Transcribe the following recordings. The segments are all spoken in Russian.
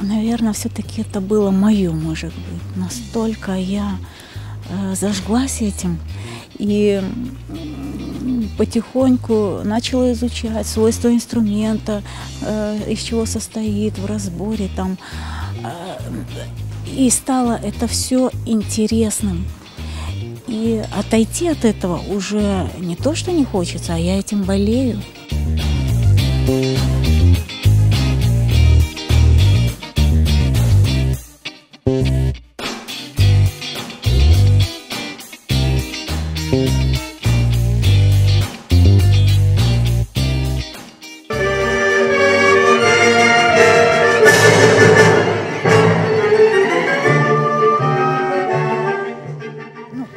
Наверное, все-таки это было мое, может быть. Настолько я зажглась этим и потихоньку начала изучать свойства инструмента, из чего состоит в разборе там. И стало это все интересным. И отойти от этого уже не то, что не хочется, а я этим болею.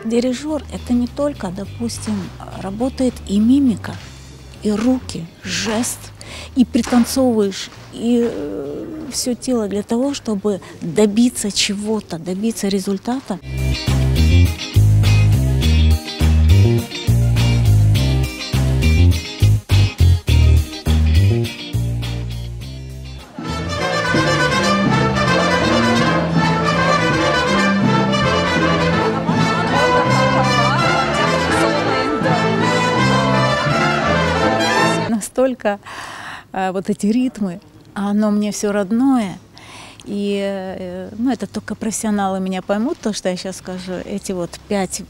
Дирижер – это не только, допустим, работает и мимика, и руки, жест, и пританцовываешь, и все тело для того, чтобы добиться чего-то, добиться результата. Настолько вот эти ритмы, оно мне все родное. И ну, это только профессионалы меня поймут, то, что я сейчас скажу. Эти вот 5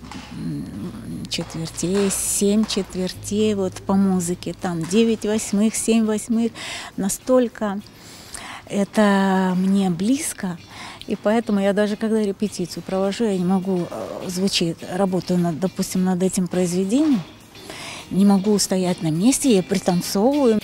четвертей, 7 четвертей вот по музыке, там 9 восьмых, 7 восьмых. Настолько это мне близко. И поэтому я даже когда репетицию провожу, я не могу звучить, работаю, допустим, над этим произведением, не могу стоять на месте, я пританцовываю.